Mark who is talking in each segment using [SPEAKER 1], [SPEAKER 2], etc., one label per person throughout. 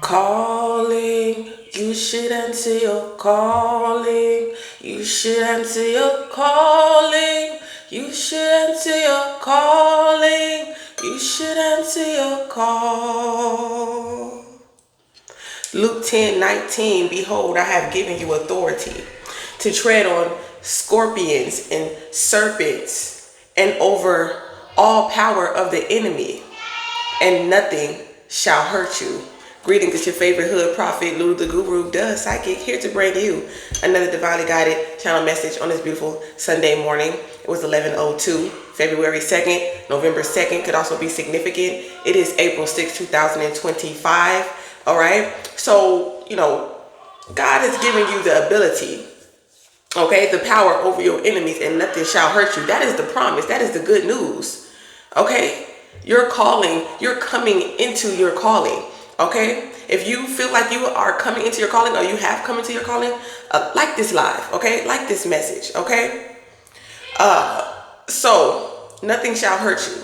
[SPEAKER 1] Calling, you should answer your calling. You should answer your calling. You should answer your calling. You should answer your call. Luke 10:19. Behold, I have given you authority to tread on scorpions and serpents and over all power of the enemy, and nothing shall hurt you. Greetings, it's your favorite hood prophet, Lulu the Guru, the psychic, here to bring you another divinely guided channel message on this beautiful Sunday morning. It was 11:02, February 2nd, November 2nd, could also be significant. It is April 6, 2025. All right. So, God has given you the ability, okay, the power over your enemies, and nothing shall hurt you. That is the promise. That is the good news. Okay. You're coming into your calling. Okay. If you feel like you are coming into your calling, or you have come into your calling, like this live. Okay. Like this message. Okay. So nothing shall hurt you.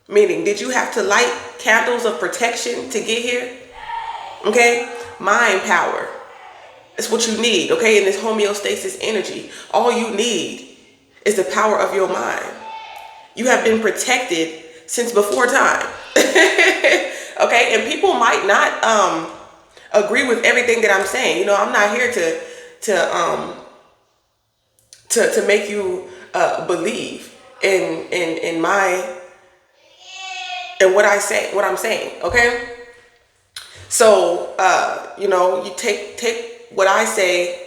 [SPEAKER 1] Meaning, did you have to light candles of protection to get here? Okay. Mind power. It's what you need. Okay. In this homeostasis energy, all you need is the power of your mind. You have been protected since before time. Okay, and people might not agree with everything that I'm saying. I'm not here to make you believe in what I'm saying. Okay, so you take what I say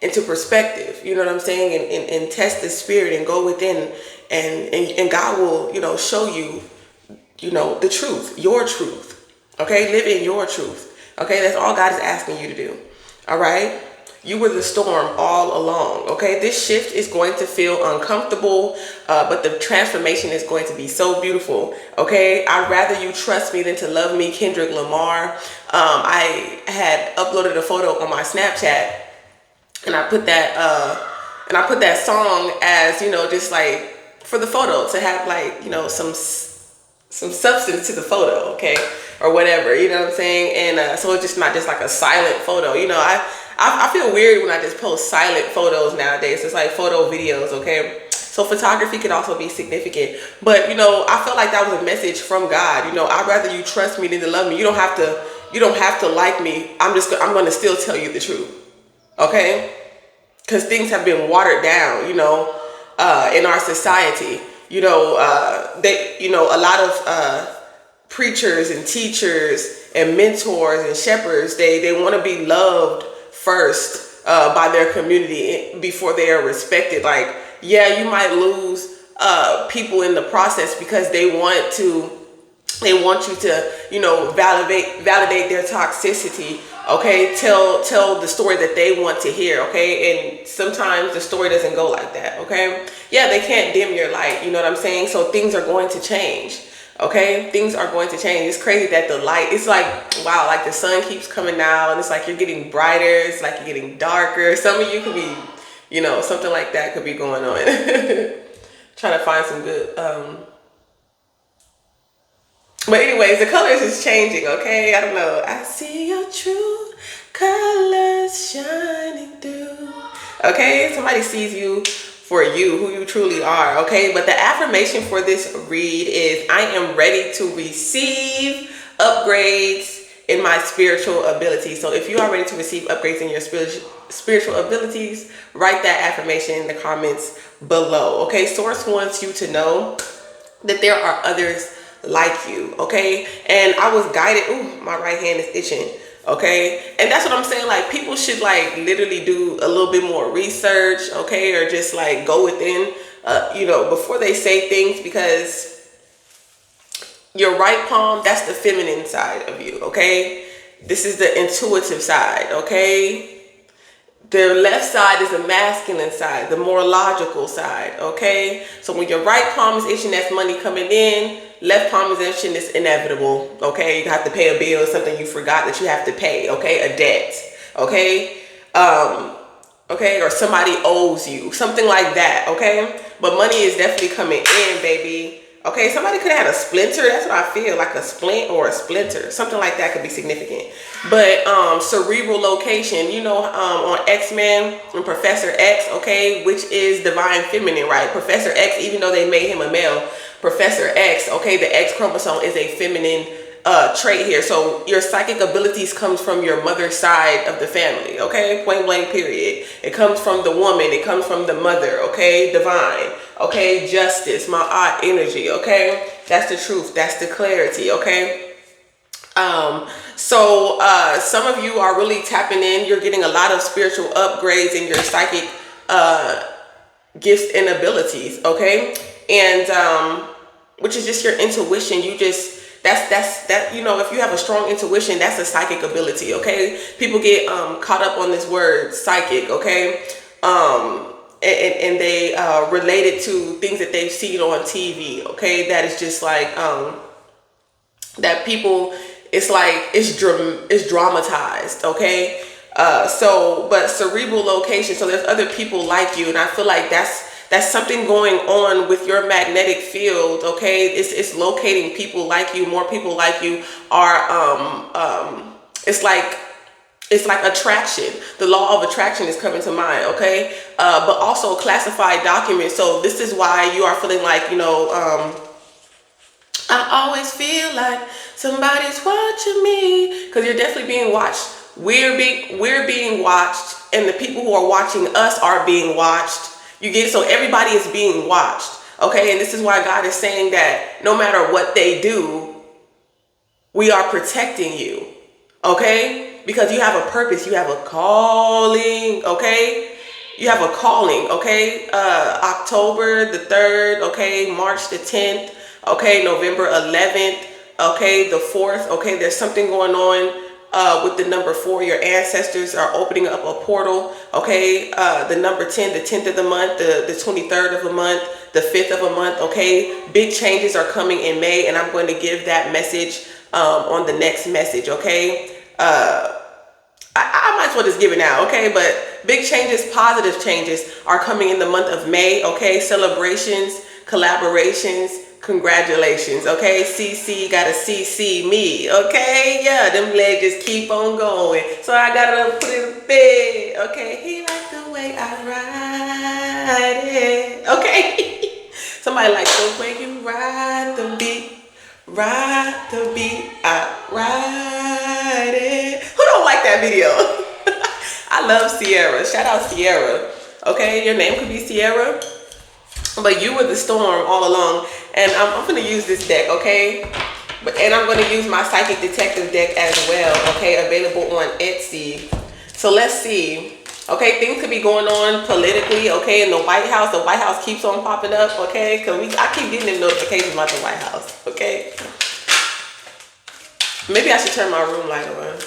[SPEAKER 1] into perspective. You know what I'm saying, and test the spirit and go within, and God will show you the truth, your truth. Okay, live in your truth. Okay, that's all God is asking you to do. All right, you were the storm all along. Okay, this shift is going to feel uncomfortable, but the transformation is going to be so beautiful. Okay, I'd rather you trust me than to love me, Kendrick Lamar. I had uploaded a photo on my Snapchat, and I put that song as just like for the photo, to have like some substance to the photo, okay, or whatever, you know what I'm saying? And so it's just not just like a silent photo. I feel weird when I just post silent photos nowadays. It's like photo videos, okay? So photography could also be significant, but I felt like that was a message from God. I'd rather you trust me than to love me. You don't have to like me. I'm going to still tell you the truth, okay? Because things have been watered down, in our society. A lot of preachers and teachers and mentors and shepherds, they want to be loved first by their community before they are respected. Like, yeah, you might lose people in the process because they want you to validate their toxicity. Okay, tell the story that they want to hear. Okay, and sometimes the story doesn't go like that. Okay, yeah, they can't dim your light. You know what I'm saying? So things are going to change. Okay, things are going to change. It's crazy that the light, it's like, wow, like the sun keeps coming out, and it's like you're getting brighter, it's like you're getting darker. Some of you could be, something like that could be going on. Trying to find some good but anyways, the colors is changing, okay? I don't know. I see your true colors shining through. Okay? Somebody sees you for you, who you truly are, okay? But the affirmation for this read is, I am ready to receive upgrades in my spiritual abilities. So if you are ready to receive upgrades in your spiritual abilities, write that affirmation in the comments below, okay? Source wants you to know that there are others like you, okay? And I was guided. Ooh, my right hand is itching, okay? And that's what I'm saying. Like, people should like literally do a little bit more research, okay? Or just like go within, before they say things, because your right palm, that's the feminine side of you, okay? This is the intuitive side, okay? The left side is the masculine side, the more logical side, okay? So when your right palm is itching, that's money coming in. Left palm is itching, it's inevitable, okay? You have to pay a bill, something you forgot that you have to pay, okay? A debt, okay? Okay, or somebody owes you, something like that, okay? But money is definitely coming in, baby, Okay, somebody could have had a splinter. That's what I feel, like a splint or a splinter. Something like that could be significant. But cerebral location, you know, on X-Men and Professor X, okay, which is divine feminine, right? Professor X, even though they made him a male, Professor X, okay, the X chromosome is a feminine trait here. So your psychic abilities comes from your mother's side of the family, okay? Point blank period. It comes from the woman. It comes from the mother, okay? Divine, okay? Justice, my aunt energy, okay? That's the truth. That's the clarity, okay? Some of you are really tapping in. You're getting a lot of spiritual upgrades in your psychic gifts and abilities, okay? And which is just your intuition. You just that you know, if you have a strong intuition, that's a psychic ability, okay? People get caught up on this word psychic, okay? And they relate it to things that they've seen on TV, okay? That is just like that people, it's like it's dramatized, okay? But cerebral location, so there's other people like you, and I feel like that's something going on with your magnetic field, okay? It's locating people like you. More people like you are it's like attraction. The law of attraction is coming to mind, okay? But also classified documents. So this is why you are feeling like, you know, I always feel like somebody's watching me, because you're definitely being watched. We're being watched, and the people who are watching us are being watched. You get, so everybody is being watched, okay? And this is why God is saying that no matter what they do, we are protecting you, okay? Because you have a purpose, you have a calling, okay? You have a calling, okay? October the 3rd, okay? March the 10th, okay? November 11th, okay? The 4th, okay? There's something going on with the number 4. Your ancestors are opening up a portal, okay? The number 10, the 10th of the month, the 23rd of the month, the 5th of a month, okay? Big changes are coming in May, and I'm going to give that message on the next message, okay? I might as well just give it now, okay? But big changes, positive changes are coming in the month of May, okay? Celebrations, collaborations, congratulations, okay? CC gotta CC me, okay? Yeah, them legs just keep on going. So I gotta put it in bed, okay? He likes the way I ride it, okay? Somebody like the way you ride the beat, I ride it. Who don't like that video? I love Sierra. Shout out Sierra, okay? Your name could be Sierra, but you were the storm all along. And I'm going to use this deck, okay? And I'm going to use my Psychic Detective deck as well, okay? Available on Etsy. So let's see. Okay, things could be going on politically, okay? In the White House. The White House keeps on popping up, okay? Because I keep getting them notifications about the White House, okay? Maybe I should turn my room light on.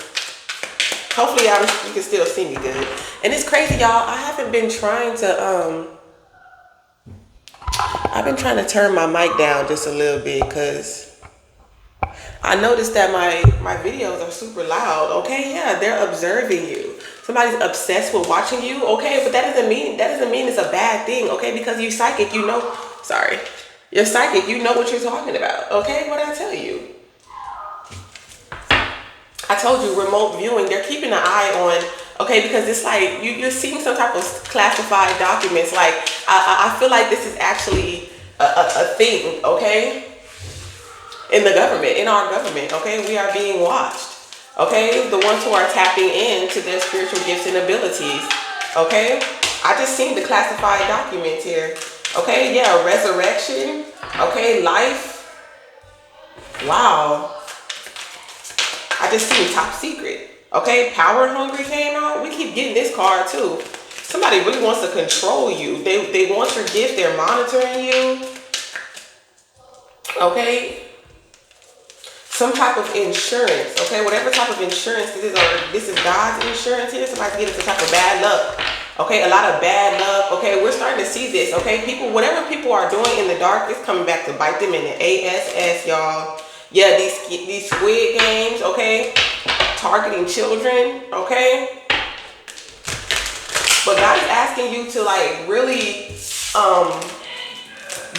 [SPEAKER 1] Hopefully you can still see me good. And it's crazy, y'all. I haven't been trying to... I've been trying to turn my mic down just a little bit, because I noticed that my videos are super loud, okay? Yeah, they're observing you. Somebody's obsessed with watching you, okay? But that doesn't mean it's a bad thing, okay? Because you're psychic, you know. Sorry. You're psychic, you know what you're talking about, okay? What did I tell you? I told you, remote viewing, they're keeping an eye on, okay, because it's like you're seeing some type of classified documents. Like I feel like this is actually a thing, okay, in the government, in our government, okay. We are being watched, okay. The ones who are tapping into their spiritual gifts and abilities, okay. I just seen the classified documents here, okay. Yeah, resurrection, okay, life. Wow. I just seen top secret. Okay, power hungry came out. We keep getting this card too. Somebody really wants to control you. They want your gift. They're monitoring you. Okay. Some type of insurance. Okay, whatever type of insurance this is, or this is God's insurance here. Somebody's getting some type of bad luck. Okay, a lot of bad luck. Okay, we're starting to see this. Okay, people, whatever people are doing in the dark, it's coming back to bite them in the ass, y'all. Yeah, these squid games, okay, targeting children, okay. But God is asking you to like really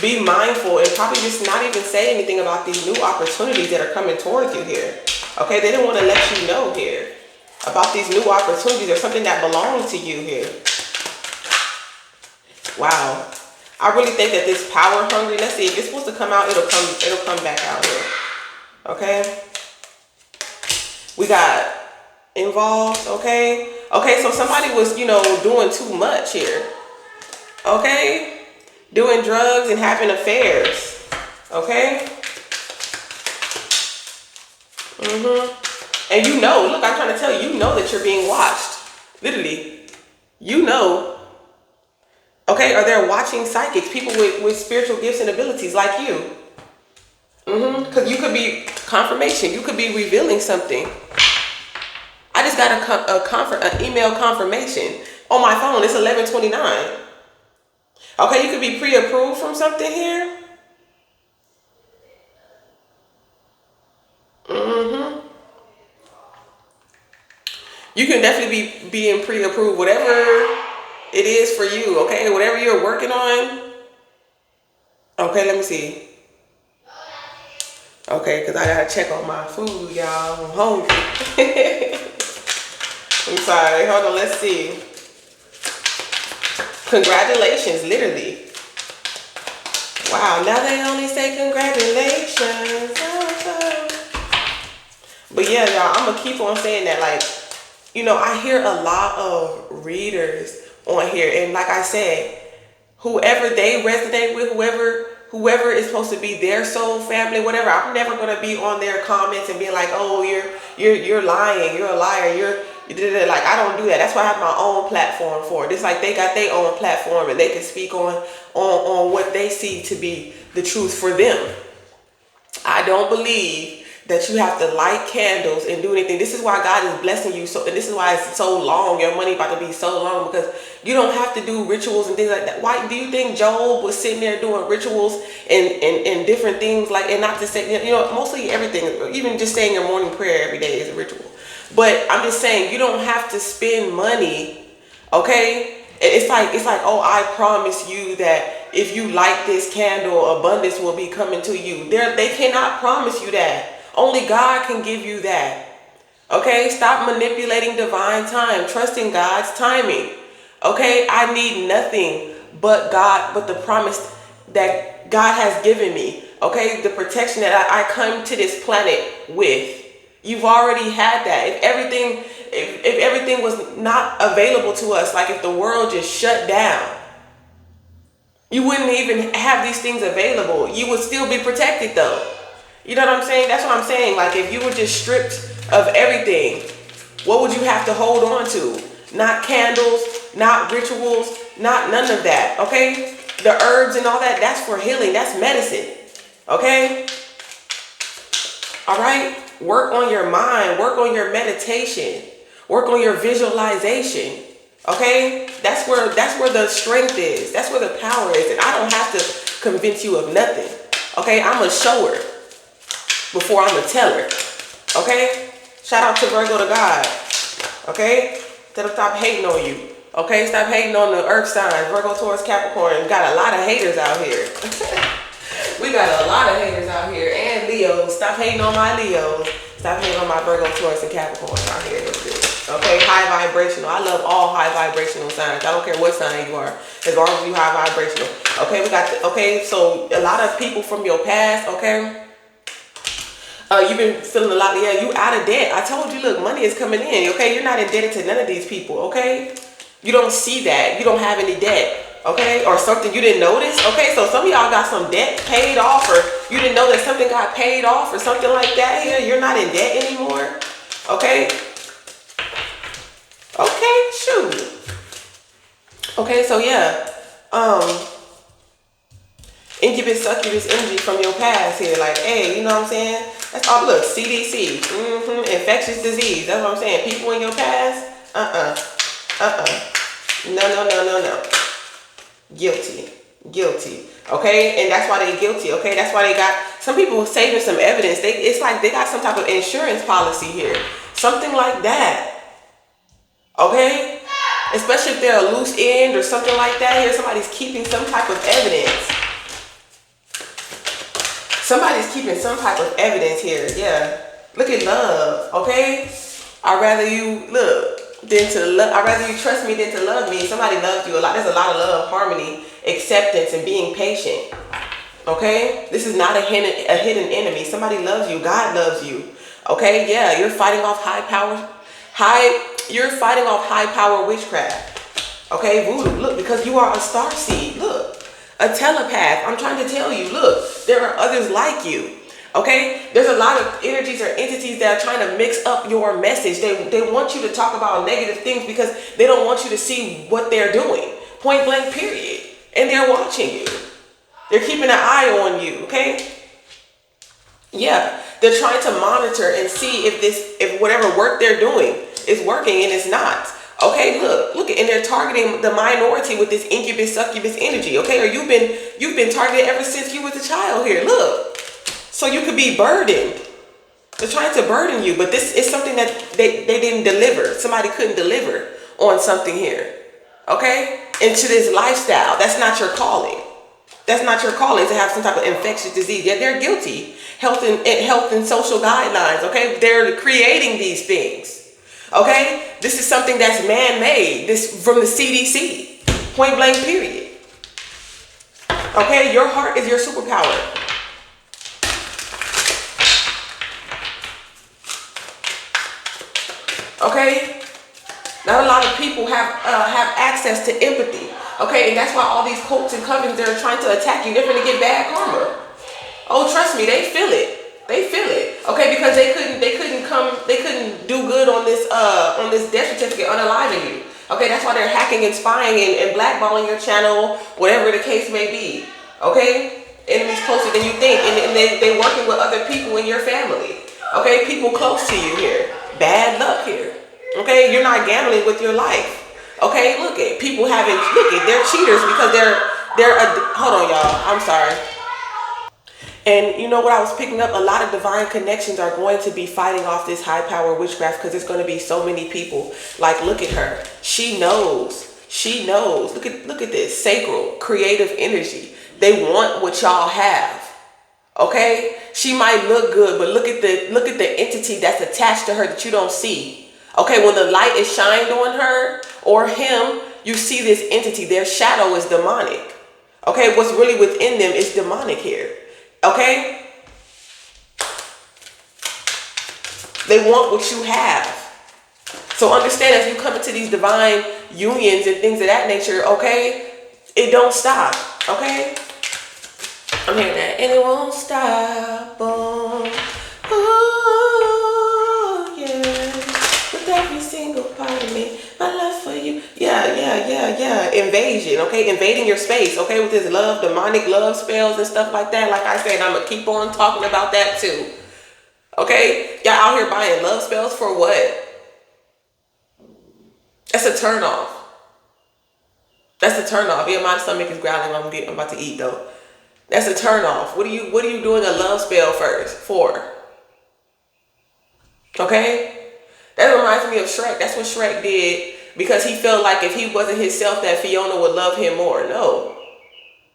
[SPEAKER 1] be mindful and probably just not even say anything about these new opportunities that are coming towards you here. Okay, they didn't want to let you know here about these new opportunities or something that belongs to you here. Wow. I really think that this power hungry, let's see, if it's supposed to come out, it'll come back out here. Okay? We got involved, okay? Okay, so somebody was, doing too much here. Okay? Doing drugs and having affairs. Okay? And look, I'm trying to tell you, that you're being watched. Literally. Okay, or they're watching psychics, people with spiritual gifts and abilities like you. Because you could be confirmation. You could be revealing something. I just got an email confirmation on my phone. It's 11:29. Okay, you could be pre-approved from something here. You can definitely be being pre-approved, whatever it is for you, okay? Whatever you're working on. Okay, let me see. Okay, because I gotta check on my food, y'all. I'm hungry. I'm sorry. Hold on, let's see. Congratulations, literally. Wow, now they only say congratulations. But yeah, y'all, I'm gonna keep on saying that. Like, I hear a lot of readers on here, and like I said, whoever they resonate with, whoever is supposed to be their soul family, whatever, I'm never gonna be on their comments and be like, oh, you're lying, you're a liar, like, I don't do that. That's why I have my own platform for it. It's like they got their own platform and they can speak on what they see to be the truth for them. I don't believe that you have to light candles and do anything. This is why God is blessing you. So, and this is why it's so long. Your money about to be so long, because you don't have to do rituals and things like that. Why do you think Job was sitting there doing rituals and different things, like, and not to say, mostly everything, even just saying your morning prayer every day is a ritual. But I'm just saying, you don't have to spend money, okay? It's like, oh, I promise you that if you light this candle, abundance will be coming to you. They cannot promise you that. Only God can give you that. Okay? Stop manipulating divine time. Trust in God's timing. Okay? I need nothing but God, but the promise that God has given me. Okay? The protection that I come to this planet with. You've already had that. If everything was not available to us, like if the world just shut down, you wouldn't even have these things available. You would still be protected though. You know what I'm saying? That's what I'm saying. Like, if you were just stripped of everything, what would you have to hold on to? Not candles, not rituals, not none of that. Okay? The herbs and all that, that's for healing. That's medicine. Okay? All right? Work on your mind. Work on your meditation. Work on your visualization. Okay? That's where the strength is. That's where the power is. And I don't have to convince you of nothing. Okay? I'm a shower before I'm a teller. Okay? Shout out to Virgo to God. Okay? Tell them stop hating on you. Okay? Stop hating on the earth signs. Virgo, Taurus, Capricorn. We got a lot of haters out here. We got a lot of haters out here. And Leos. Stop hating on my Leos. Stop hating on my Virgo, Taurus, and Capricorn out here. Okay? High vibrational. I love all high vibrational signs. I don't care what sign you are. As long as you high vibrational. Okay? So a lot of people from your past, okay? You've been feeling a lot, you out of debt. I told you, look, money is coming in, okay? You're not indebted to none of these people, okay? You don't see that. You don't have any debt, okay? Or something you didn't notice, okay? So some of y'all got some debt paid off, or you didn't know that something got paid off or something like that here. You're not in debt anymore, okay? Okay, shoot. Okay, so yeah. Incubus, succubus energy from your past here. Like, hey, you know what I'm saying? That's all. Look, CDC. Infectious disease. That's what I'm saying. People in your past? No. Guilty. Okay? And that's why they guilty. Okay? That's why they got, some people saving some evidence. It's like they got some type of insurance policy here. Something like that. Okay? Especially if they're a loose end or something like that here. Somebody's keeping some type of evidence. Somebody's keeping some type of evidence here. Yeah. Look at love, okay? I'd rather you I'd rather you trust me than to love me. Somebody loves you a lot. There's a lot of love, harmony, acceptance, and being patient. Okay? This is not a hidden enemy. Somebody loves you. God loves you. Okay? Yeah, you're fighting off you're fighting off high power witchcraft. Okay, voodoo. Look, because you are a star seed. Look, a telepath. I'm trying to tell you, look, there are others like you. Okay, there's a lot of energies or entities that are trying to mix up your message. They want you to talk about negative things because they don't want you to see what they're doing. Point blank, period. And they're watching you. They're keeping an eye on you. Okay. Yeah, they're trying to monitor and see if whatever work they're doing is working, and it's not. Okay, look, and they're targeting the minority with this incubus succubus energy. Okay, or you've been targeted ever since you was a child here. Look. So you could be burdened. They're trying to burden you, but this is something that they didn't deliver. Somebody couldn't deliver on something here. Okay? Into this lifestyle. That's not your calling. That's not your calling to have some type of infectious disease. Yeah, they're guilty. Health and social guidelines. Okay? They're creating these things. Okay? This is something that's man-made. This from the CDC. Point blank, period. Okay? Your heart is your superpower. Okay, not a lot of people have access to empathy. Okay, and that's why all these cults and covens, they're trying to attack you. They're going to get bad karma. Oh, trust me, they feel it. They feel it. Okay, because they couldn't do good on this death certificate, unaliving you. Okay, that's why they're hacking and spying and blackballing your channel, whatever the case may be. Okay, enemies closer than you think, and they're working with other people in your family. Okay, people close to you here. Bad luck here. Okay, you're not gambling with your life. Okay, look at people they're cheaters because hold on, y'all. I'm sorry. And you know what I was picking up? A lot of divine connections are going to be fighting off this high power witchcraft because there's going to be so many people. Like, look at her. She knows. She knows. Look at this sacral, creative energy. They want what y'all have. Okay, she might look good, but look at the entity that's attached to her that you don't see. Okay, when the light is shined on her or him, you see this entity. Their shadow is demonic. Okay, what's really within them is demonic here. Okay, they want what you have. So understand, as you come into these divine unions and things of that nature, okay, it don't stop. Okay. I'm hearing that, and it won't stop. Oh, yeah. With every single part of me, my love for you. Yeah. Invasion, okay? Invading your space, okay? With this love, demonic love spells and stuff like that. Like I said, I'm going to keep on talking about that too. Okay? Y'all out here buying love spells for what? That's a turn off. That's a turn off. Yeah, my stomach is growling. I'm about to eat though. That's a turn off. What are you doing a love spell for? Okay? That reminds me of Shrek. That's what Shrek did because he felt like if he wasn't himself that Fiona would love him more. No.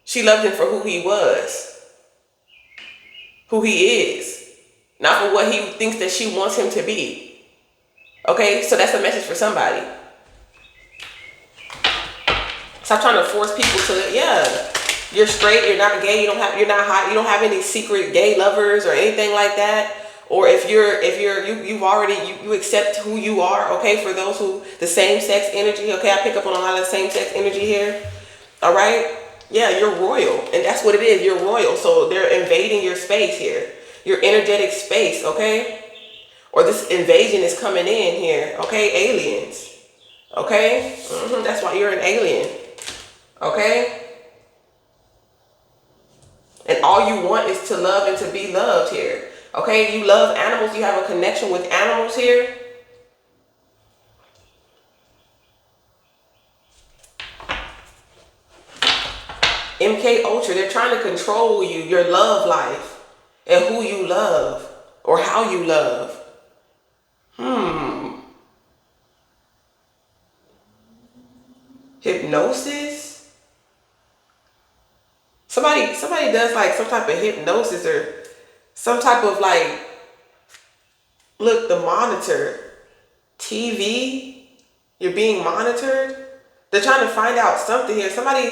[SPEAKER 1] She loved him for who he was. Who he is. Not for what he thinks that she wants him to be. Okay? So that's a message for somebody. Stop trying to force people to, you're straight, you're not gay, you're not hot, you don't have any secret gay lovers or anything like that. Or if you accept who you are, okay, for those who, the same sex energy, okay, I pick up on a lot of same sex energy here. All right? Yeah, you're royal. And that's what it is, you're royal. So they're invading your space here. Your energetic space, okay? Or this invasion is coming in here, okay? Aliens. Okay? That's why you're an alien. Okay? And all you want is to love and to be loved here. Okay? You love animals. You have a connection with animals here. MK Ultra, they're trying to control you, your love life, and who you love, or how you love. Hypnosis? Somebody does like some type of hypnosis or some type of like, look, the monitor, TV, you're being monitored. They're trying to find out something here. Somebody,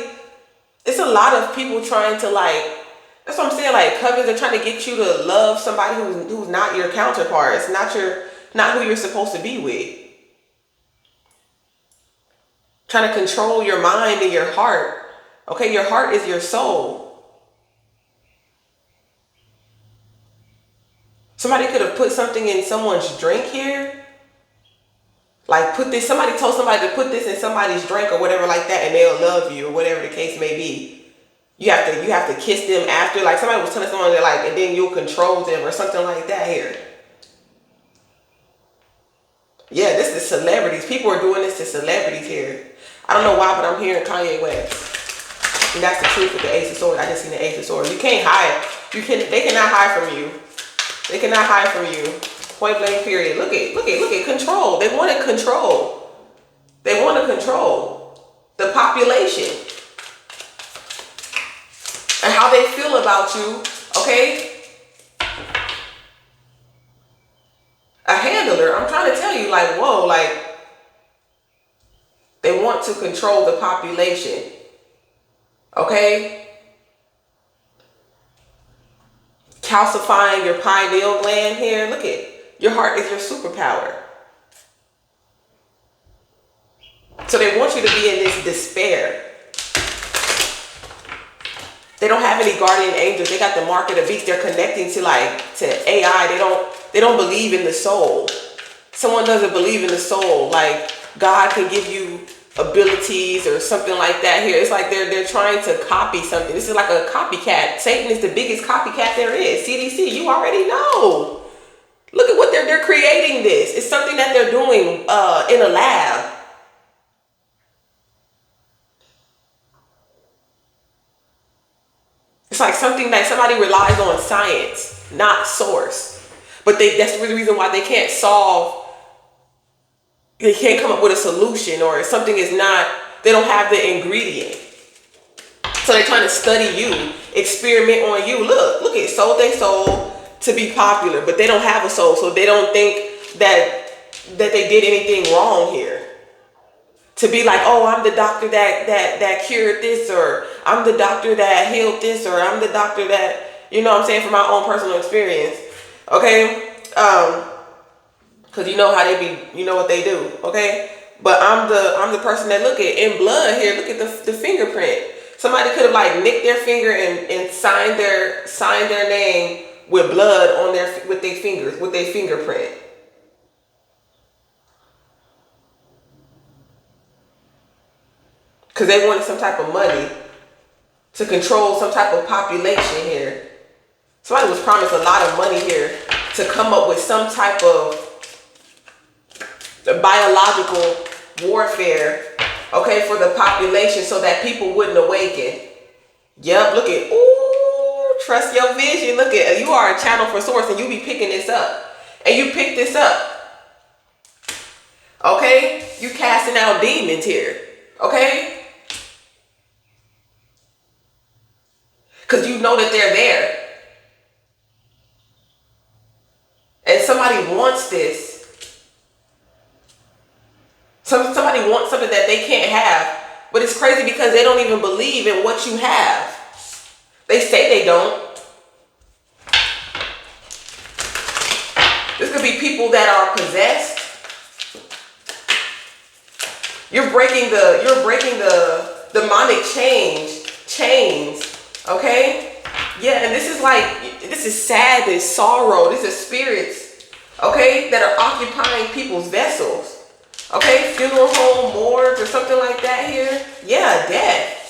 [SPEAKER 1] it's a lot of people trying to like, that's what I'm saying, like covens are trying to get you to love somebody who's not your counterpart. It's not who you're supposed to be with. Trying to control your mind and your heart. Okay, your heart is your soul. Somebody could have put something in someone's drink here. Like somebody told somebody to put this in somebody's drink or whatever like that, and they'll love you or whatever the case may be. You have to kiss them after. Like somebody was telling someone that like, and then you'll control them or something like that here. Yeah, this is celebrities. People are doing this to celebrities here. I don't know why, but I'm hearing Kanye West. And that's the truth with the Ace of Swords. I just seen the Ace of Swords. You can't hide. They cannot hide from you. They cannot hide from you. Point blank period. Look at control. They want to control. They want to control the population. And how they feel about you, okay? A handler, I'm trying to tell you, like, whoa, like, they want to control the population, okay? Calcifying your pineal gland here. Look at, your heart is your superpower. So they want you to be in this despair. They don't have any guardian angels. They got the mark of the beast. They're connecting to AI. They don't believe in the soul. Someone doesn't believe in the soul. Like God can give you abilities or something like that here. It's like they're trying to copy something. This is like a copycat. Satan is the biggest copycat there is. CDC, you already know. Look at what they're creating this. It's something that they're doing in a lab. It's like something that somebody relies on science, not source. But that's the reason why they can't come up with a solution, or something is not, they don't have the ingredient. So they're trying to study you, experiment on you. Look at sold their soul to be popular, but they don't have a soul, so they don't think that they did anything wrong here. To be like, oh, I'm the doctor that cured this, or I'm the doctor that healed this, or I'm the doctor that, you know what I'm saying, from my own personal experience. Okay? Because you know how they be, you know what they do. Okay? But I'm the person that look at in blood here. Look at the fingerprint. Somebody could have like nicked their finger and signed their name with blood on with their fingers, with their fingerprint. Because they wanted some type of money to control some type of population here. Somebody was promised a lot of money here to come up with some type of biological warfare, okay, for the population so that people wouldn't awaken. Yep, look at, ooh, trust your vision. Look at, you are a channel for source, and you be picking this up. And you pick this up. Okay? You casting out demons here. Okay? Because you know that they're there. And somebody wants this. Somebody wants something that they can't have. But it's crazy because they don't even believe in what you have. They say they don't. This could be people that are possessed. You're breaking the demonic chains. Okay? Yeah, and this is sadness, sorrow. This is spirits, okay, that are occupying people's vessels. Okay? Funeral home, morgue, or something like that here. Yeah, death.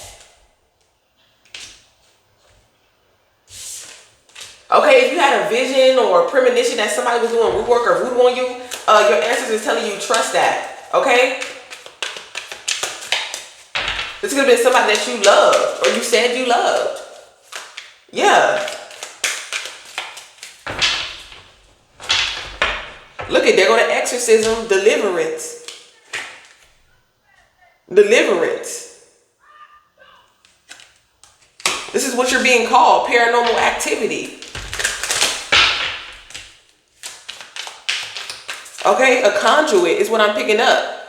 [SPEAKER 1] Okay, if you had a vision or a premonition that somebody was doing root work or voodoo on you, your ancestors is telling you trust that. Okay? This could have been somebody that you loved or you said you loved. Yeah. Look at, there go to exorcism, deliverance. Deliverance. This is what you're being called, paranormal activity. Okay, a conduit is what I'm picking up.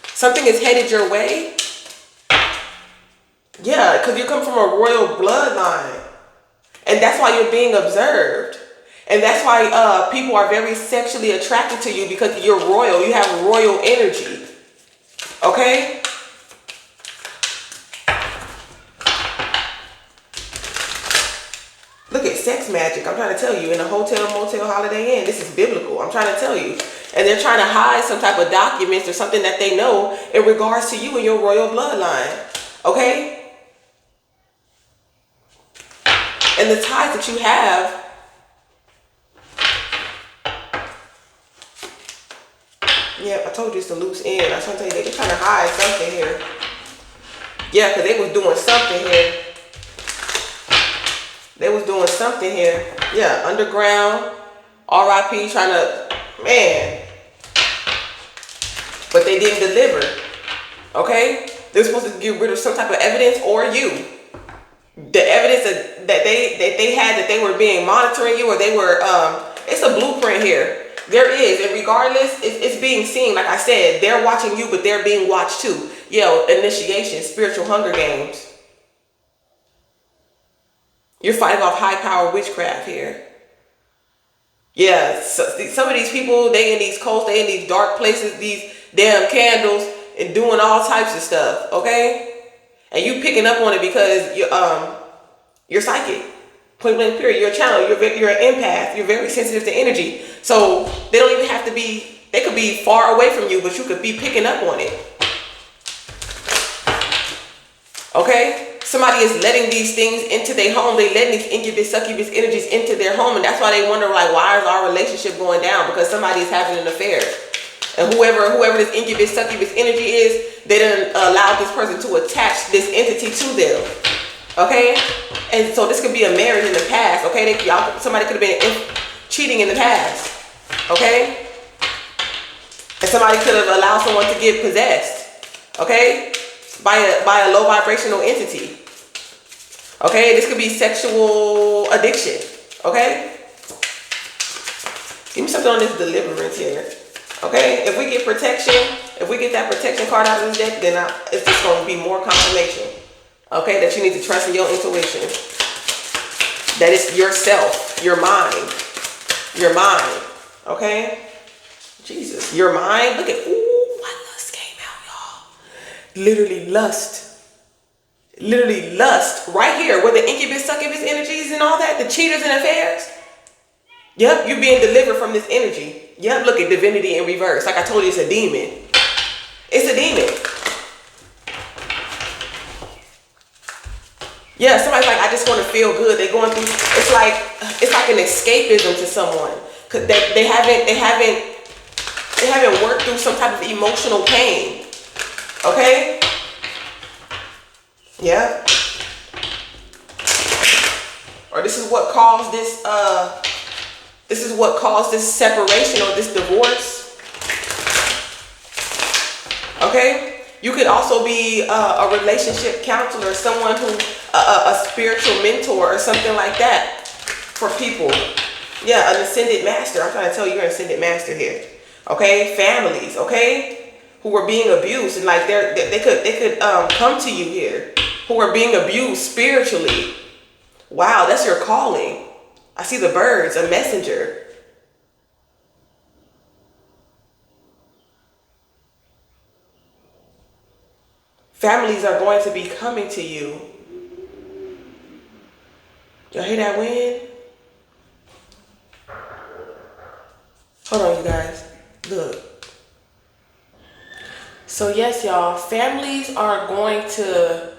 [SPEAKER 1] Something is headed your way. Yeah, because you come from a royal bloodline. And that's why you're being observed. And that's why people are very sexually attracted to you, because you're royal. You have royal energy. Okay? Look at sex magic. I'm trying to tell you, in a hotel, motel, Holiday Inn, this is biblical. I'm trying to tell you. And they're trying to hide some type of documents or something that they know in regards to you and your royal bloodline. Okay? And the ties that you have. Yeah, I told you it's a loose end. I was trying to tell you, they're trying to hide something here. Yeah, because they was doing something here. They was doing something here. Yeah, underground, RIP, trying to, man. But they didn't deliver. Okay? They're supposed to get rid of some type of evidence, or you. The evidence that they had, that they were being monitoring you, or they were, it's a blueprint here. There is, and regardless, it's being seen. Like I said, they're watching you, but they're being watched too. Yo, initiation, spiritual Hunger Games. You're fighting off high power witchcraft here. Yeah, so some of these people, they in these cults, they in these dark places, these damn candles, and doing all types of stuff, okay? And you picking up on it because you're psychic. Point blank period. You're a channel. You're an empath. You're very sensitive to energy. So they don't even have to be, they could be far away from you, but you could be picking up on it. Okay? Somebody is letting these things into their home. They letting these incubus, succubus energies into their home. And that's why they wonder, like, why is our relationship going down? Because somebody is having an affair. And whoever this incubus, succubus energy is, they done allowed this person to attach this entity to them. Okay? And so this could be a marriage in the past. Okay? Somebody could have been cheating in the past. Okay? And somebody could have allowed someone to get possessed. Okay? By a low vibrational entity. Okay? This could be sexual addiction. Okay? Give me something on this deliverance here. Okay? If we get protection, if we get that protection card out of this deck, then it's just going to be more confirmation. Okay? That you need to trust in your intuition. That it's yourself, your mind. Your mind. Okay? Jesus. Your mind. Look at, ooh, my lust came out, y'all. Literally lust. Literally lust. Right here, where the incubus, succubus energies and all that, the cheaters and affairs. Yep, you're being delivered from this energy. Yep, look at divinity in reverse. Like I told you, it's a demon. It's a demon. Yeah, somebody's like, I just want to feel good. They're going through, it's like an escapism to someone. Cause they haven't worked through some type of emotional pain. Okay? Yeah. Or this is what caused this separation or this divorce. Okay? You could also be a relationship counselor, someone who, a spiritual mentor or something like that for people. Yeah, an ascended master. I'm trying to tell you, you're an ascended master here. Okay? Families, okay? Who are being abused, and like they could come to you here, who are being abused spiritually. Wow, that's your calling. I see the birds, a messenger. Families are going to be coming to you. Y'all hear that wind? Hold on, you guys. Look. So yes, y'all, families are going to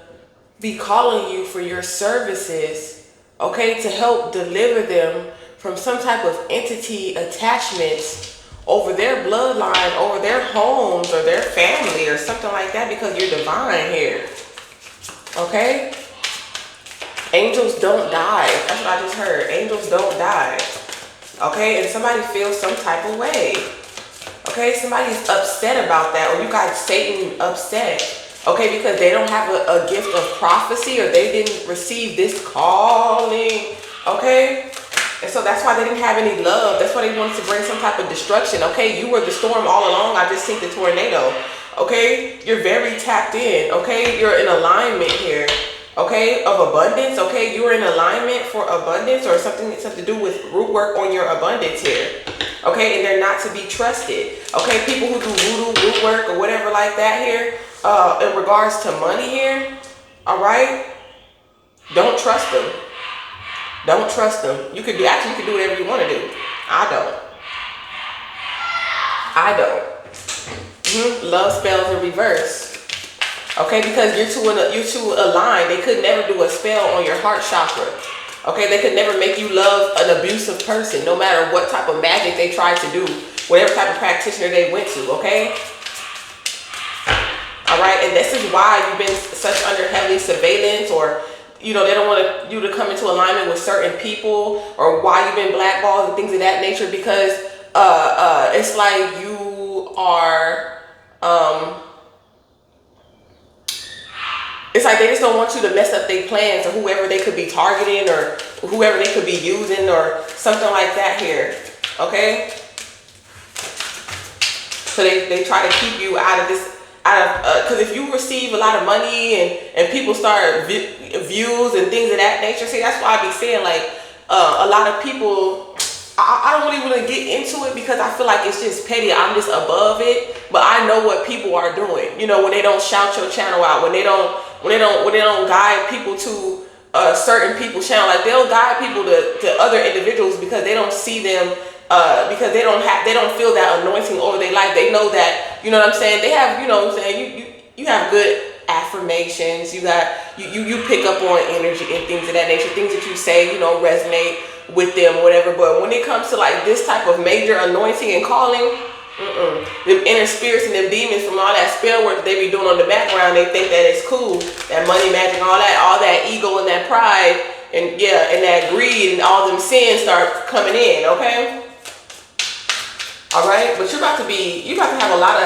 [SPEAKER 1] be calling you for your services, okay, to help deliver them from some type of entity attachments over their bloodline, over their homes or their family or something like that, because you're divine here. Okay? Angels don't die. That's what I just heard. Angels don't die. Okay? And somebody feels some type of way. Okay? Somebody's upset about that, or you got Satan upset. Okay? Because they don't have a gift of prophecy, or they didn't receive this calling. Okay? And so that's why they didn't have any love. That's why they wanted to bring some type of destruction. Okay, you were the storm all along. I just seen the tornado. Okay, you're very tapped in. Okay, you're in alignment here. Okay, of abundance. Okay, you're in alignment for abundance, or something to do with root work on your abundance here. Okay, and they're not to be trusted. Okay, people who do voodoo, root work, or whatever like that here, in regards to money here, all right, don't trust them. Don't trust them. You could do whatever you want to do. I don't. Love spells in reverse. Okay, because you're too aligned. They could never do a spell on your heart chakra. Okay, they could never make you love an abusive person, no matter what type of magic they tried to do, whatever type of practitioner they went to. Okay. All right, and this is why you've been such under heavy surveillance, or they don't want you to come into alignment with certain people, or why you've been blackballed and things of that nature, because it's like you are, it's like they just don't want you to mess up their plans, or whoever they could be targeting, or whoever they could be using, or something like that here. Okay, so they try to keep you out of this. Because if you receive a lot of money and people start views and things of that nature, see, that's why I be saying, like, a lot of people, I don't really want to get into it, because I feel like it's just petty. I'm just above it, but I know what people are doing. When they don't shout your channel out, when they don't guide people to certain people's channel, like they'll guide people to other individuals because they don't see them. Because they don't feel that anointing over their life. They know that, you know what I'm saying? They have, what I'm saying, you have good affirmations. You pick up on energy and things of that nature. Things that you say, resonate with them or whatever. But when it comes to like this type of major anointing and calling, them inner spirits and them demons from all that spell work that they be doing on the background, they think that it's cool. That money, magic, all that ego and that pride and that greed and all them sins start coming in, okay? All right, but you're about to have a lot of,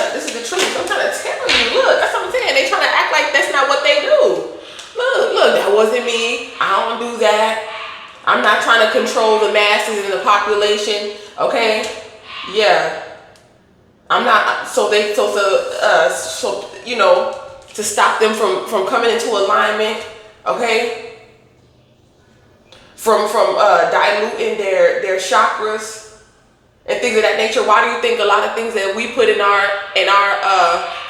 [SPEAKER 1] this is the truth. I'm trying to tell you, look, that's what I'm saying. They trying to act like that's not what they do. Look, that wasn't me. I don't do that. I'm not trying to control the masses and the population, okay? Yeah. I'm not, to stop them from coming into alignment, okay? From diluting their chakras and things of that nature. Why do you think a lot of things that we put in our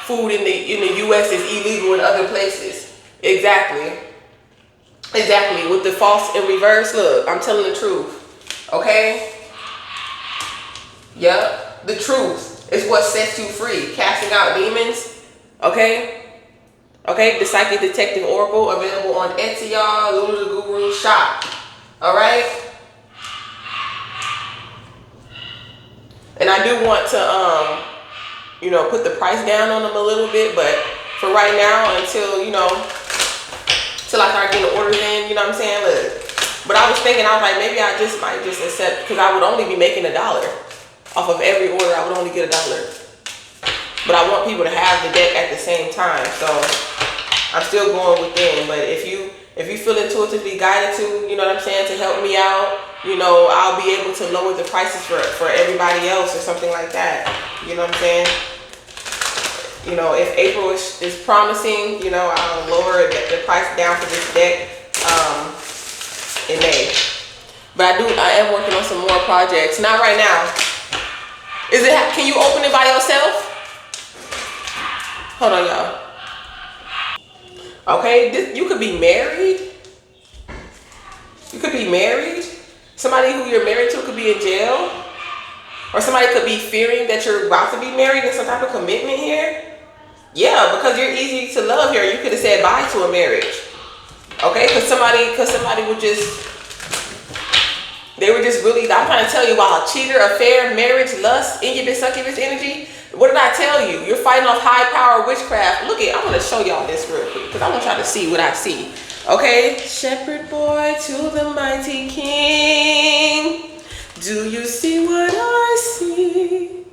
[SPEAKER 1] food in the U.S. is illegal in other places? Exactly. With the false and reverse. Look, I'm telling the truth. Okay. Yep. The truth is what sets you free. Casting out demons. Okay. The Psychic Detective Oracle, available on Etsy, y'all. Lulu the Guru shop. All right. And I do want to, put the price down on them a little bit, but for right now, until I start getting orders in, you know what I'm saying? Look, but I was thinking, I was like, maybe I might just accept, because I would only be making $1 off of every order. I would only get $1, but I want people to have the deck at the same time. So I'm still going within. But if you feel intuitively guided to, you know what I'm saying, to help me out, I'll be able to lower the prices for everybody else or something like that. You know what I'm saying? If April is promising, I'll lower the price down for this deck in May. But I am working on some more projects. Not right now. Can you open it by yourself? Hold on, y'all. Okay, you could be married. You could be married. Somebody who you're married to could be in jail. Or somebody could be fearing that you're about to be married in some type of commitment here. Yeah, because you're easy to love here. You could have said bye to a marriage. Okay, because somebody would just, they were just really, I'm trying to tell you, while cheater, affair, marriage, lust, incubus, succubus energy, what did I tell you? You're fighting off high power witchcraft. Look at, I'm going to show y'all this real quick, because I want y'all to see what I see. Okay, shepherd boy to the mighty king. Do you see what I see?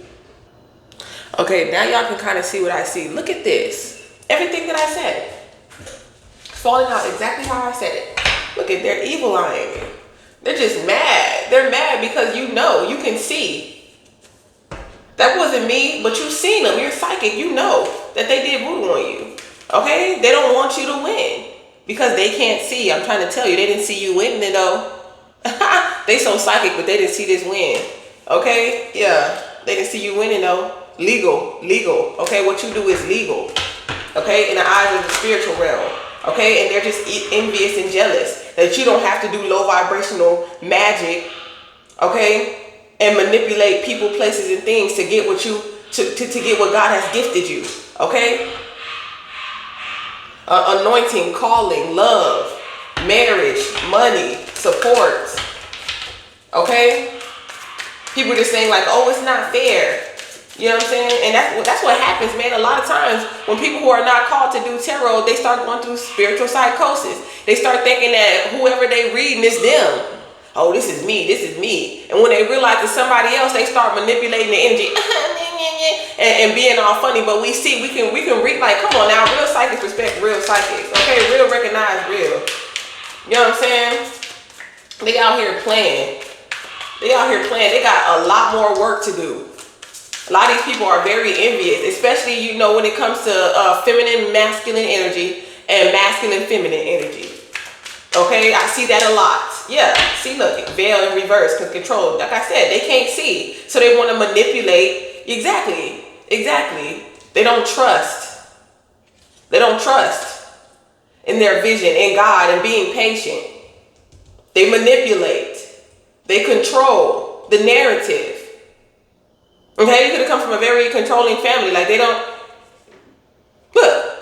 [SPEAKER 1] Okay, now y'all can kind of see what I see. Look at this. Everything that I said. Falling out exactly how I said it. Look at, they're evil eyeing me. They're just mad. They're mad because you can see. That wasn't me, but you've seen them. You're psychic. You know that they did voodoo on you. Okay? They don't want you to win because they can't see. I'm trying to tell you, they didn't see you winning though. They so psychic, but they didn't see this win. Okay? Yeah. They didn't see you winning though. Legal. Okay? What you do is legal. Okay? In the eyes of the spiritual realm. Okay? And they're just envious and jealous that you don't have to do low vibrational magic. Okay? And manipulate people, places, and things to get what you to get what God has gifted you. Okay? Anointing, calling, love, marriage, money, support. Okay? People just saying like, oh, it's not fair. You know what I'm saying? And that's what happens, man. A lot of times when people who are not called to do tarot, they start going through spiritual psychosis. They start thinking that whoever they reading is them. Oh, this is me. And when they realize it's somebody else, they start manipulating the energy and being all funny. But we can read, like, come on now, real psychics respect real psychics. Okay, real recognize real. You know what I'm saying? They out here playing. They got a lot more work to do. A lot of these people are very envious, especially, when it comes to feminine, masculine energy and masculine, feminine energy. Okay, I see that a lot. Yeah, see, look, veil in reverse, control. Like I said, they can't see, so they want to manipulate. Exactly. They don't trust. In their vision, in God, and being patient. They manipulate. They control the narrative. Okay, you could have come from a very controlling family. Like, they don't look,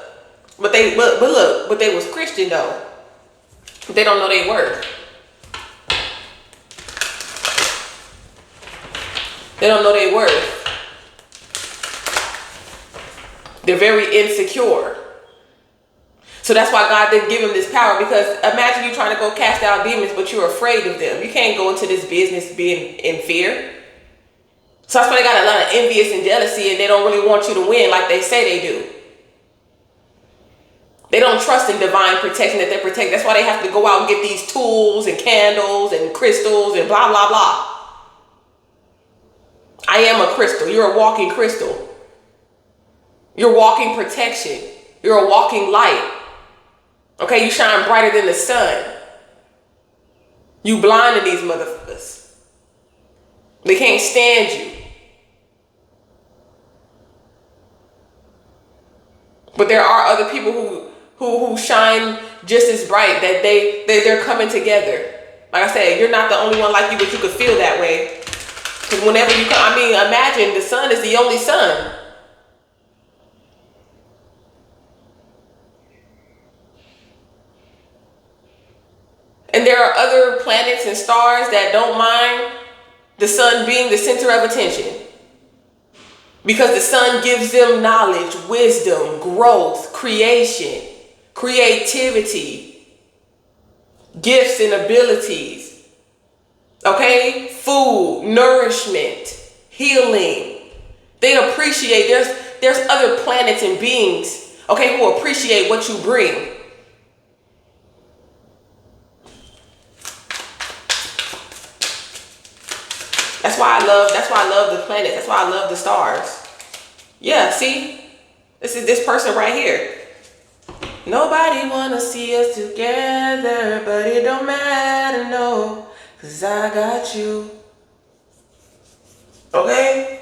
[SPEAKER 1] but they was Christian though. They don't know their worth. They don't know their worth. They're very insecure. So that's why God didn't give them this power, because imagine you trying to go cast out demons, but you're afraid of them. You can't go into this business being in fear. So that's why they got a lot of envious and jealousy, and they don't really want you to win like they say they do. They don't trust in divine protection that they protect. That's why they have to go out and get these tools and candles and crystals and blah, blah, blah. I am a crystal. You're a walking crystal. You're walking protection. You're a walking light. Okay, you shine brighter than the sun. You blinding these motherfuckers. They can't stand you. But there are other people who shine just as bright, that they're coming together. Like I said, you're not the only one like you, but you could feel that way. Because whenever you come, imagine the sun is the only sun. And there are other planets and stars that don't mind the sun being the center of attention. Because the sun gives them knowledge, wisdom, growth, creation, creativity, gifts and abilities. Okay? Food, nourishment, healing. They appreciate, there's other planets and beings, okay, who appreciate what you bring. That's why I love the planets. That's why I love the stars. Yeah, see? This is this person right here. Nobody wanna see us together, but it don't matter, no, 'cause I got you. Okay?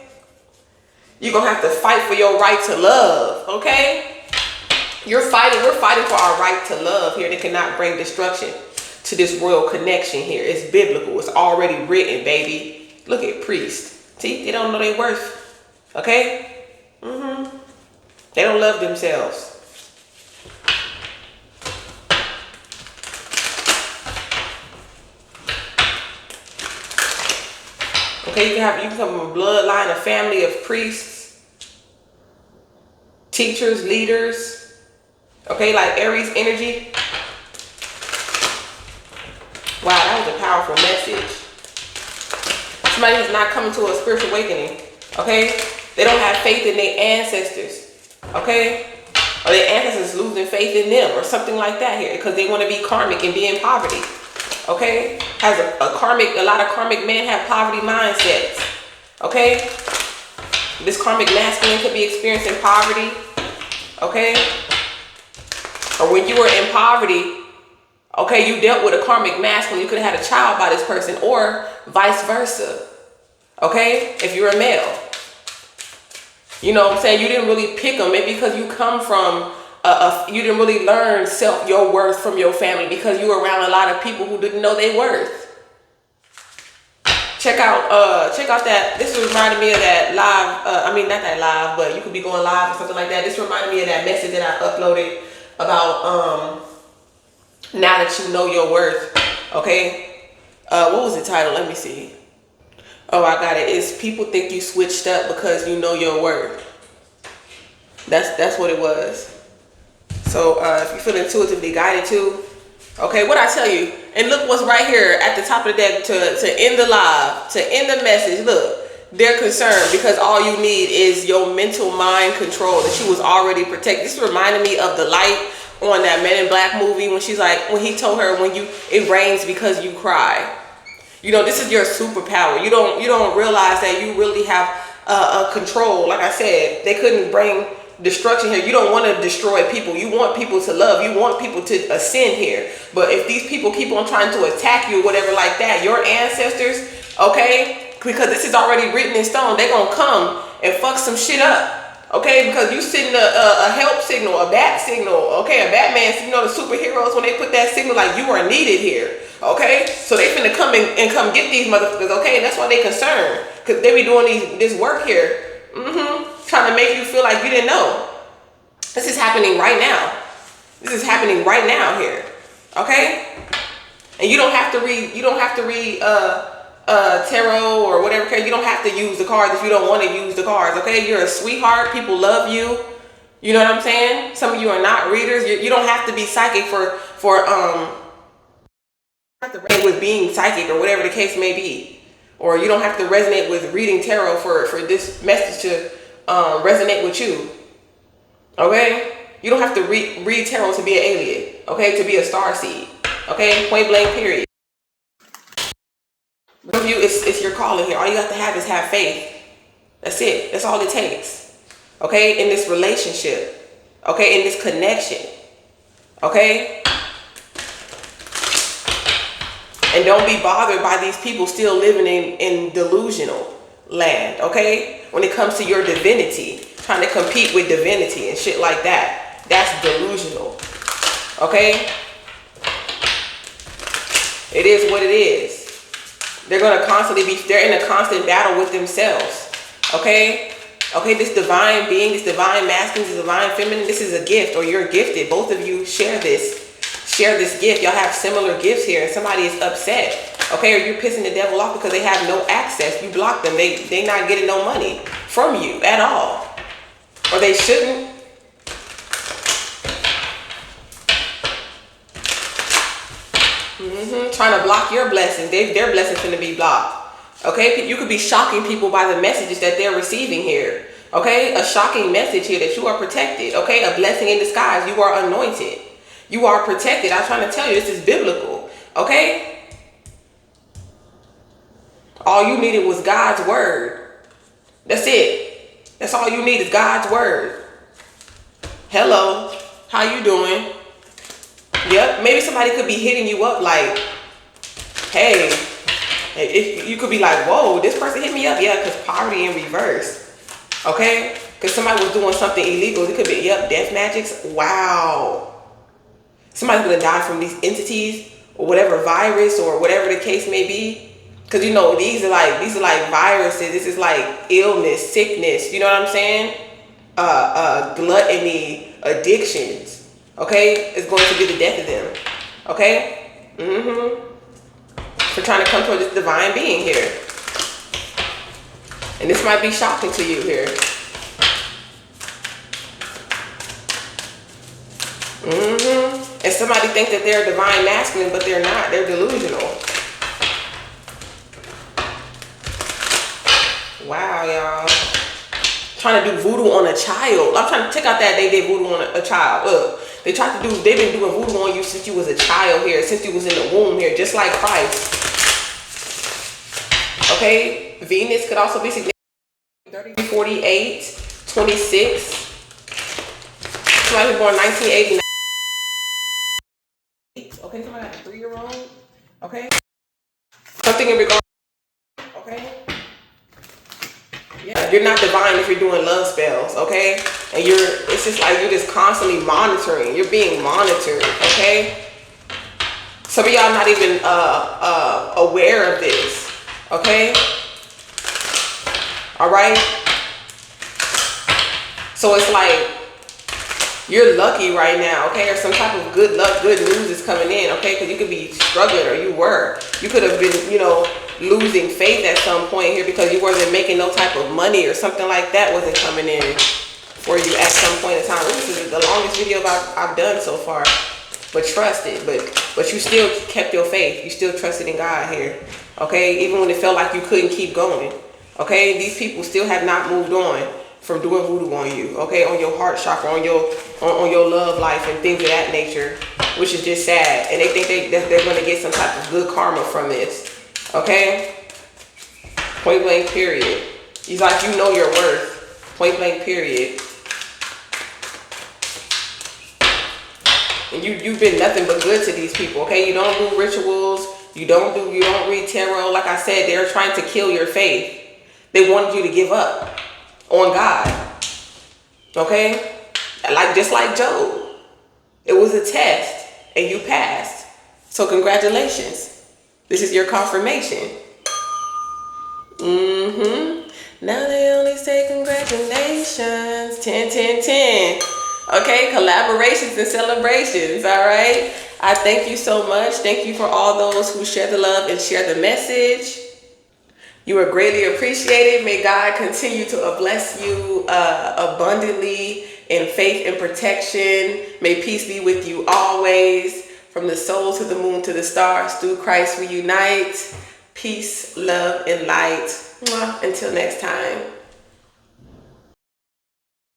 [SPEAKER 1] You're gonna have to fight for your right to love, okay? We're fighting for our right to love here. They cannot bring destruction to this royal connection here. It's biblical. It's already written, baby. Look at priest. See, they don't know their worth. Okay? They don't love themselves. Okay, you can come from a bloodline, a family of priests, teachers, leaders. Okay, like Aries energy. Wow, that was a powerful message. Somebody who's not coming to a spiritual awakening, okay? They don't have faith in their ancestors, okay? Or their ancestors losing faith in them or something like that here, because they want to be karmic and be in poverty. okay, has a lot of karmic men have poverty mindsets, okay? This karmic masculine could be experiencing poverty, okay? Or when you were in poverty, okay, you dealt with a karmic masculine, you could have had a child by this person, or vice versa, okay? If you're a male. You know what I'm saying? You didn't really pick them. Maybe because you come from, you didn't really learn your worth from your family because you were around a lot of people who didn't know their worth. Check out that. This reminded me of that live. I mean, not that live, but you could be going live or something like that. This reminded me of that message that I uploaded about now that you know your worth. Okay. What was the title? Let me see. Oh, I got it. It's people think you switched up because you know your worth. That's what it was. So if you feel intuitively guided to, okay, what I tell you, and look what's right here at the top of the deck to end the live, to end the message. Look, they're concerned because all you need is your mental mind control, that she was already protected. This reminded me of the light on that Men in Black movie when she's like, when he told her, it rains because you cry. You know, this is your superpower. You don't realize that you really have a control. Like I said, they couldn't bring destruction here. You don't want to destroy people. You want people to love. You want people to ascend here. But if these people keep on trying to attack you or whatever like that, your ancestors, okay, because this is already written in stone, they're going to come and fuck some shit up. Okay, because you send a help signal, a bat signal, okay, a Batman, you know, the superheroes, when they put that signal like you are needed here, okay, so they finna come and come get these motherfuckers, okay, and that's why they concerned, because they be doing this work here, trying to make you feel like you didn't know. This is happening right now. This is happening right now here, okay, and you don't have to read, tarot or whatever. You don't have to use the cards if you don't want to use the cards. Okay, you're a sweetheart. People love you. You know what I'm saying? Some of you are not readers. You don't have to be psychic for with being psychic or whatever the case may be, or you don't have to resonate with reading tarot for this message to resonate with you. Okay, you don't have to read tarot to be an alien. Okay, to be a starseed. Okay, point blank period. Some of you, it's your calling here. All you have to have is have faith. That's it. That's all it takes. Okay? In this relationship. Okay? In this connection. Okay? And don't be bothered by these people still living in delusional land. Okay? When it comes to your divinity. Trying to compete with divinity and shit like that. That's delusional. Okay? It is what it is. They're going to they're in a constant battle with themselves. Okay? Okay, this divine being, this divine masculine, this divine feminine, this is a gift, or you're gifted. Both of you share this gift. Y'all have similar gifts here, and somebody is upset. Okay, or you're pissing the devil off because they have no access. You block them. They not getting no money from you at all. Or they shouldn't. Trying to block your blessings. Their blessings going to be blocked. Okay, you could be shocking people by the messages that they're receiving here. Okay, a shocking message here that you are protected. Okay, a blessing in disguise. You are anointed. You are protected. I'm trying to tell you, this is biblical. Okay, all you needed was God's word. That's it. That's all you need is God's word. Hello, how you doing? Yep, maybe somebody could be hitting you up like, hey, you could be like, whoa, this person hit me up. Yeah, because poverty in reverse. Okay? Because somebody was doing something illegal. It could be, yep, death magics. Wow. Somebody's going to die from these entities or whatever virus or whatever the case may be. Because, you know, these are like viruses. This is like illness, sickness. You know what I'm saying? Gluttony, addictions. Okay? It's going to be the death of them. Okay? For trying to come toward this divine being here. And this might be shocking to you here. And somebody thinks that they're divine masculine, but they're not. They're delusional. Wow, y'all. Trying to do voodoo on a child. I'm trying to check out that they did voodoo on a child. Look. they've been doing voodoo on you since you was a child here, since you was in the womb here, just like Christ. Okay, Venus could also be significant. 30, 48, 26. Somebody born 1989. Okay, somebody got a 3-year-old. Okay, something in regard. Okay, yeah, you're not divine if you're doing love spells. Okay, and it's just like you're just constantly monitoring. You're being monitored. Okay, some of y'all not even aware of this. Okay, all right. So it's like you're lucky right now, okay? Or some type of good luck, good news is coming in, okay? Because you could be struggling, or you could have been, losing faith at some point here because you wasn't making no type of money, or something like that wasn't coming in for you at some point in time. This is the longest video I've done so far. But trust it, but you still kept your faith. You still trusted in God here, okay? Even when it felt like you couldn't keep going, okay? These people still have not moved on from doing voodoo on you, okay? On your heart chakra, on your love life and things of that nature, which is just sad. And they think they're going to get some type of good karma from this, okay? Point blank period. He's like, you know your worth. Point blank period. And you've been nothing but good to these people, okay? You don't do rituals. You don't read tarot. Like I said, they're trying to kill your faith. They wanted you to give up on God, okay? Just like Job, it was a test and you passed. So congratulations. This is your confirmation. Now they only say congratulations. 10, 10, 10. Okay, collaborations and celebrations, all right? I thank you so much. Thank you for all those who share the love and share the message. You are greatly appreciated. May God continue to bless you abundantly in faith and protection. May peace be with you always. From the soul to the moon to the stars, through Christ we unite. Peace, love, and light. Mwah. Until next time.